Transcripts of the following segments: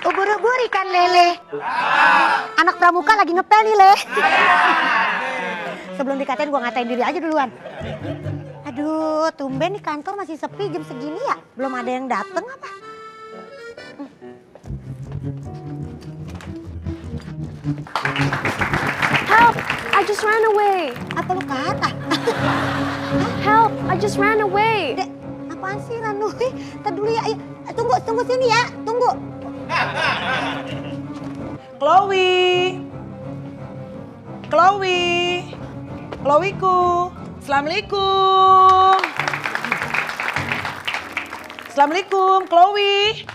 Ubur-ubur ikan lele. Anak pramuka lagi ngepel nih, Le. Sebelum dikatain gue ngatain diri aja duluan. Aduh, tumben nih kantor masih sepi jam segini ya. Belum ada yang dateng apa? Help! I just ran away. Apa lu kata? Help! I just ran away. Dek, apaan sih Ranui? Ntar dulu ya, ayo. Tunggu sini ya, tunggu. Chloe. Chloeku. Assalamualaikum. Assalamualaikum, Chloe.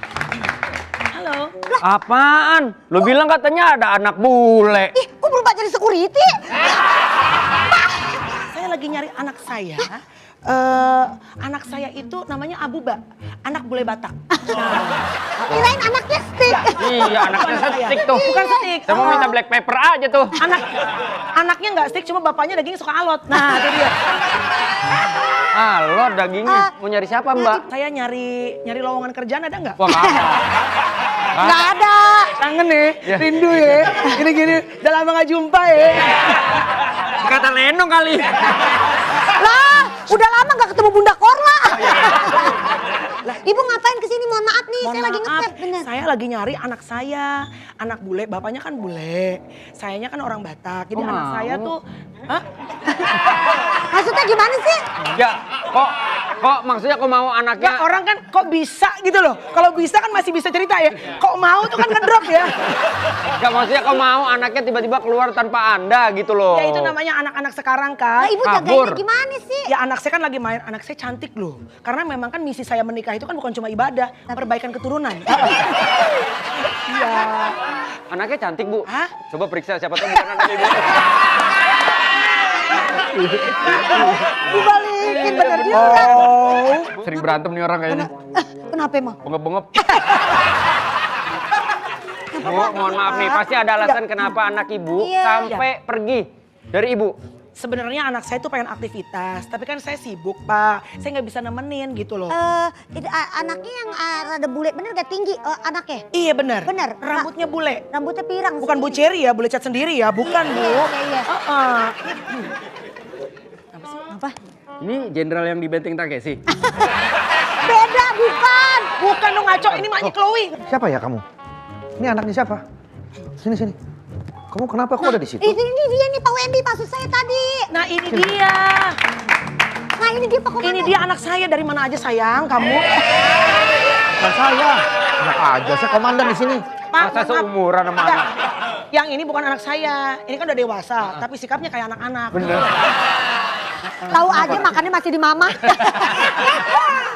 Halo. Apaan? Lu bilang katanya ada anak bule. Ih, kok berubah jadi security? Saya lagi nyari anak saya. Anak saya itu namanya Abuba, anak bule Batak. Kirain anaknya stick. Iya, anaknya stick tuh. Bukan stick. Saya mau minta black pepper aja tuh. Anaknya nggak stick, cuma bapaknya daging suka alot. Nah, itu dia. Lo dagingnya mau nyari siapa, Mbak? Saya nyari lowongan kerjaan ada nggak? Wah, nggak ada. Nggak ada. Kangen ya, rindu ya. Gini-gini, udah lama nggak jumpa ya. Kata Lenong kali. Lah, udah lama nggak ketemu Bunda Korla. Lah, Ibu ngapain kesini? Mohon maaf nih, saya lagi nge-tap, bener. Saya lagi nyari anak saya, anak bule. Bapaknya kan bule, sayanya kan orang Batak. Jadi anak saya tuh, hah? Maksudnya gimana sih? Ya, kok maksudnya kok mau anaknya? Ya orang kan kok bisa gitu loh. Kalau bisa kan masih bisa cerita ya. Kok mau tuh kan ngedrop ya. Gak maksudnya kok mau anaknya tiba-tiba keluar tanpa Anda gitu loh. Ya itu namanya anak-anak sekarang kan. Lah, Ibu Kabur. jagainnya gimana sih? Ya anak saya kan lagi main, anak saya cantik loh. Karena memang kan misi saya menikah itu kan bukan cuma ibadah, perbaikan keturunan. Iya. Anaknya cantik, Bu. Hah? Coba periksa siapa tahu bukan anak Ibu. Dibalikin, bener juga. Oh. Sering berantem nih orang kayaknya. Kenapa emang? Bengep-bengep. Bu, mohon maaf nih, pasti ada alasan kenapa anak Ibu Iya. sampai pergi dari Ibu. Sebenarnya anak saya tuh pengen aktivitas, tapi kan saya sibuk Pak, saya nggak bisa nemenin gitu loh. Anaknya yang rada bule, bener gak tinggi anaknya? Iya benar. Bener. Rambutnya bule. Rambutnya pirang. Bukan Bu Cherry ya, bule cat sendiri ya, bukan Bu. Iya. Apa? Ini jenderal yang di Benteng Takeshi. Beda, bukan. Bukan dong ngaco, ini maknya Chloe. Siapa ya kamu? Ini anaknya siapa? Sini. Kamu kenapa kok ada di situ? Ini dia nih Pak Wendy, maksud saya tadi. Nah ini dia. Nah ini dia Pak Komandan. Ini dia anak saya, dari mana aja sayang kamu? Bukan saya. Enak aja, saya komandan di sini. Pak, Masa maaf. seumuran sama Enggak. anak? Yang ini bukan anak saya, ini kan udah dewasa, tapi sikapnya kayak anak-anak. Bener. Tahu aja makannya masih di mama.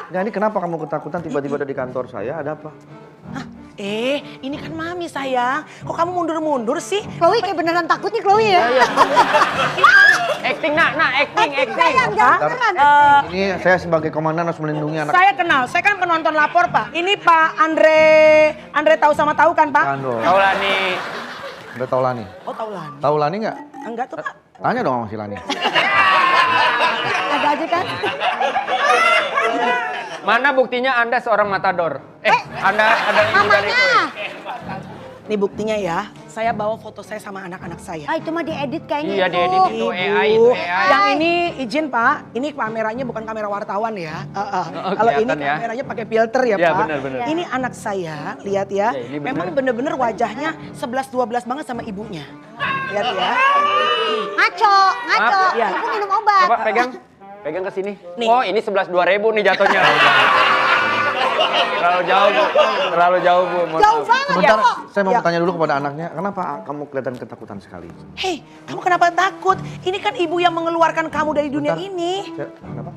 Nah ini kenapa kamu ketakutan tiba-tiba ada di kantor saya? Ada apa? Hah? Ini kan mami sayang. Kok kamu mundur-mundur sih? Chloe kayak beneran takut nih Chloe ya. Acting, acting. Sayang, jangan beneran. Ini saya sebagai komandan harus melindungi anak. Saya kenal, saya kan penonton lapor Pak. Ini Pak Andre tahu sama tahu kan Pak? Kando. Kau lah nih. Udah tahu Lani? Oh tahu Lani. Tahu Lani nggak? Enggak tuh Pak. Tanya dong sama si Lani. Ada aja kan. Mana buktinya Anda seorang matador? Anda ada ibu dari Mamanya. Ini buktinya ya, saya bawa foto saya sama anak-anak saya. Itu mah diedit kayaknya. Iya, diedit itu Ibu, AI, itu AI. yang ini izin Pak, ini kameranya bukan kamera wartawan ya. Kalau ini kelihatan ya. kameranya pakai filter ya Iya, Pak. benar. Ini anak saya, lihat ya. Ya, ini benar. Memang bener-bener wajahnya 11-12 banget sama ibunya. Lihat ya. Ngaco. Maaf, ya. Ibu minum obat. Coba pegang ke sini. Nih. Oh, ini 11.200 nih jatuhnya. Terlalu jauh Bu. Mohon Jauh maaf. banget ya Sebentar, kok. saya mau Ya. bertanya dulu kepada anaknya. Kenapa kamu kelihatan ketakutan sekali? Hei, kamu kenapa takut? Ini kan ibu yang mengeluarkan kamu dari dunia Bentar. ini. Kenapa?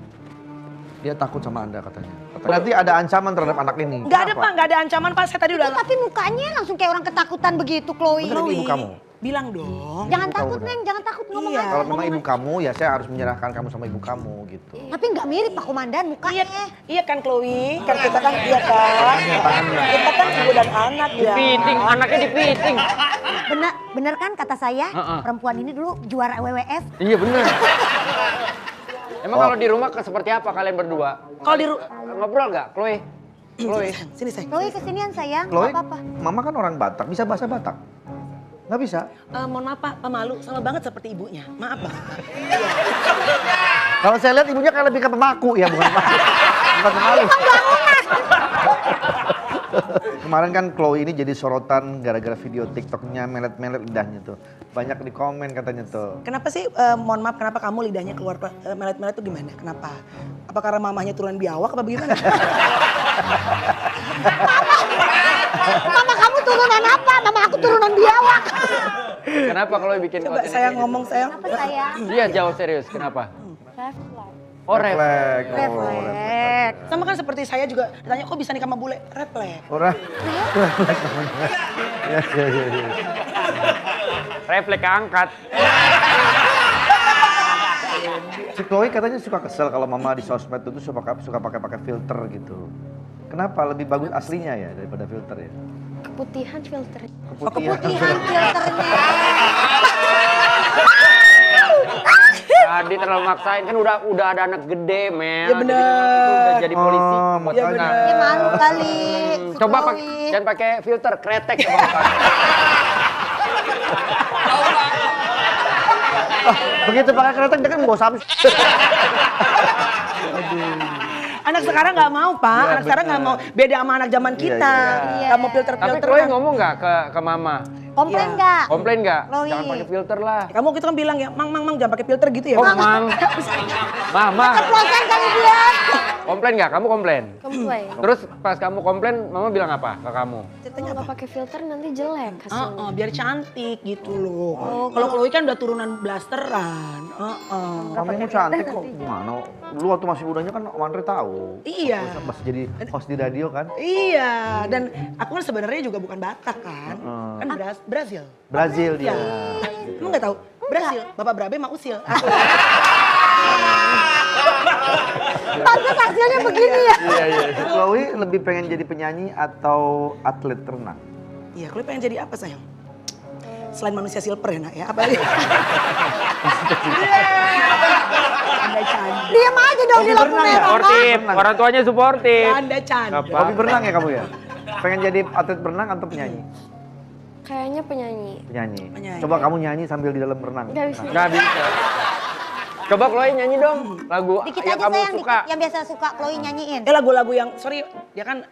Dia takut sama Anda katanya. Berarti ada ancaman terhadap anak ini. Nggak ada Kenapa? Pak, nggak ada ancaman Pak. Saya tadi udah... Tapi mukanya langsung kayak orang ketakutan begitu Chloe. Bener ini ibu kamu? Bilang dong. Jangan Ibu kamu takut bener. Neng, jangan takut ngomong Iya. aja. Kalau memang ibu kamu ya saya harus menyerahkan kamu sama ibu kamu gitu. Tapi nggak mirip Pak Komandan mukanya. Iya kan Chloe, kan kita kan iya kan. Kita kan ibu dan anak ya. Dipiting, anaknya dipiting. Bener kan kata saya, perempuan ini dulu juara WWF. Iya bener. Emang kalau di rumah seperti apa kalian berdua? Kalau di ngobrol nggak, Chloe? Chloe. Sini sayang. Chloe kesinian sayang, Chloe, nggak apa-apa. mama kan orang Batak, bisa bahasa Batak? Nggak bisa? Mohon maaf Pak, pemalu sama banget seperti ibunya. Maaf Bang. Kalau saya lihat ibunya kayak lebih ke pemaku ya, bukan bukan pemalu. Kemarin kan Chloe ini jadi sorotan gara-gara video TikToknya melet-melet lidahnya tuh. Banyak di komen katanya tuh. Kenapa sih, mohon maaf, kenapa kamu lidahnya keluar melet-melet tuh gimana? Kenapa? Apa karena mamahnya turunan biawak apa bagaimana? Mama kamu turunan apa? Mama aku turunan biawak. Kenapa kalau bikin Coba konten saya kayak ngomong, sayang. Apa sayang? gitu? Iya, jawab serius. Kenapa? Reflex. Oh, refleks. Refleks. Sama kan seperti saya juga ditanya, kok bisa nikah sama bule? Refleks. Orang. Ya, ya, ya, ya. Refleks angkat. Si Chloe katanya suka kesel kalau mama di sosmed itu suka pakai filter gitu. Kenapa? Lebih bagus aslinya ya daripada filter ya? Keputihan filter. Keputihan filternya. Tadi terlalu maksain kan udah ada anak gede, Mel. Ya bener. Jadi memang itu udah jadi polisi. Oh, Buat ya anak. bener. Ya malu kali. si Coba Chloe. jangan pakai filter, kretek coba pakai. Begitu pakai kereta dia kan bawa sapi. Anak sekarang nggak mau Pak, Iya, anak sekarang nggak mau. Beda sama anak zaman Iya, kita. iya. Nggak mau Tapi filter-filter. Chloe ngomong nggak ke mama? Komplain Iya. nggak? Komplain nggak? Chloe. Jangan pakai filter lah. Kamu gitu kan bilang ya, mang jangan pakai filter gitu ya. Oh, Mang. Mang. Mama. Keceplosan kali dia. Komplain nggak? Kamu komplain? Komplain. Terus pas kamu komplain, mama bilang apa ke kamu? Ceritanya Kalau apa? pakai filter nanti jelek hasilnya. Biar cantik gitu loh. Kalau Chloe kan udah turunan blasteran. Kamu cantik kok. Gimana? Lu waktu masih mudanya kan Om Andre tahu. Iya. Masih jadi host di radio kan? Iya, dan aku kan sebenarnya juga bukan Batak kan. Kan Brazil. Brazil dia. Iya. Emang nggak tahu? Brazil, Bapak Brabe mau usil. Pantes hasilnya begini ya. Iya, iya. Chloe lebih pengen jadi penyanyi atau atlet renang? Iya, Chloe pengen jadi apa sayang? Selain manusia silver ya nak ya, apa lagi? Anda canda. Diam aja dong di lampu berenang ya? merah. Mak. Suportif, orang tuanya suportif. Anda canda. Apa? Hobi berenang ya kamu ya? Pengen jadi atlet berenang atau penyanyi? Kayaknya penyanyi. Penyanyi. Penyanyi. Coba kamu nyanyi sambil di dalam berenang. Gak bisa. Nggak bisa. Coba Chloe nyanyi dong lagu Dikit yang aja kamu sayang, suka. dikit. Yang biasa suka Chloe nyanyiin. Lagu-lagu yang, sorry, dia kan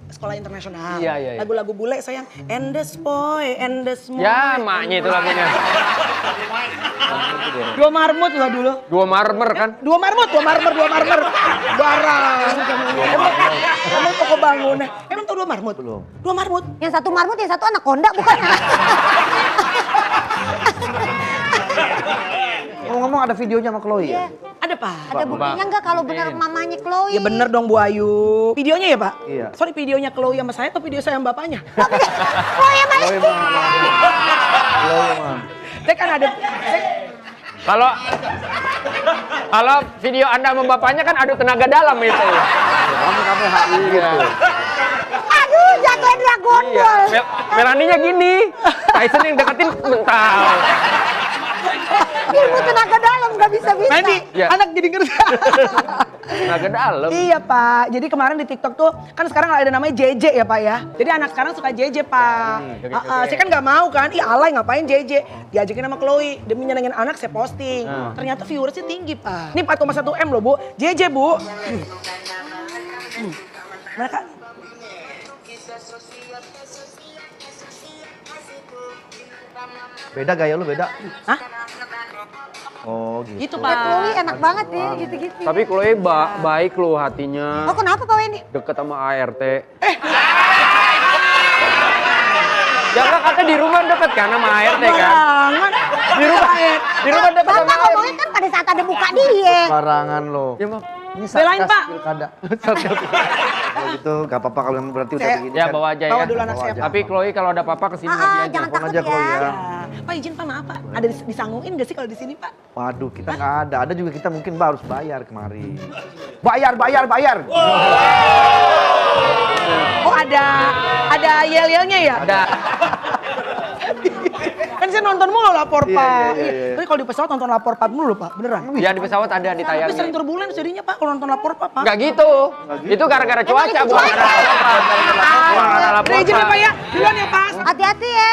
sekolah internasional. Iya, iya, iya. Lagu-lagu bule sayang. And the boy, and the small. Ya, maknya itu lagunya. Dua marmut lah dulu. Dua marmer kan? Dua marmut. Barang. Kamu toko bangunan. Emang tau dua marmut? Belum. Dua marmut. Yang satu marmut, yang satu anaconda bukan? Ngomong-ngomong ada videonya sama Chloe ya? Ada Pak. Ada buktinya nggak kalau bener mamanya Chloe? Ya bener dong Bu Ayu. Videonya ya Pak? Iya. Sorry, videonya Chloe sama saya atau video saya sama bapaknya? Chloe yang mana? Chloe mah. Chloe mah. Saya kan ada... Kalau video Anda sama bapaknya kan ada tenaga dalam itu. Kamu HI gitu. Aduh, jatuhin Dragon Iya. Ball. Melaninya gini. Tyson yang deketin mental. Ilmu tenaga dalam nggak bisa-bisa. Nanti Iya. anak jadi ngerti. Tenaga dalam. Iya Pak, jadi kemarin di TikTok tuh kan sekarang ada namanya JJ ya Pak ya. Jadi anak sekarang suka JJ Pak. Saya kan nggak mau kan, ih alay ngapain JJ. Diajakin sama Chloe, demi nyenengin anak saya posting. Ternyata viewersnya tinggi Pak. Ini 4,1 M loh Bu, JJ Bu. Mereka Beda gaya lu beda. Hah? Oh gitu. Gitu Ya, Chloe Pak. enak banget ya gitu-gitu. Tapi Chloe baik loh hatinya. Oh kenapa Pak Wendy? Deket sama ART. Ya kan kata di rumah deket kan sama ART kan? Barangan. Di rumah deket sama Bapak ART. ngomongin kan pada saat ada buka dia. Barangan lo. Ya maaf. Ini Belain, satgas Pak. pilkada. Kalau gitu gak apa-apa kalau memang berarti udah Saya- begini Ya kan. bawa aja Bawa ya. dulu anak saya, Pak. Tapi Chloe kalau ada apa-apa kesini lagi aja. Jangan Telepon takut aja Chloe ya. ya. Pak izin Pak, maaf Pak. Ada disangguin gak sih kalau di sini Pak? Waduh kita nggak ada. Ada juga kita mungkin harus bayar kemarin. Bayar. Oh ada yel-yelnya ya? Ada. Kan saya nonton mulu Lapor Iya, Pak. iya, iya. Tapi kalau di pesawat nonton Lapor Pak mulu Pak, beneran. Ya di pesawat ada Tapi ditayangin. sering turbulens jadinya Pak kalau nonton Lapor Pak. Nggak gitu. Itu gara-gara cuaca, bukan gara-gara apa-apa. Bukan gara-gara Udah izin ya apa-apa. Pak ya, duluan ya Pak. Hati-hati ya,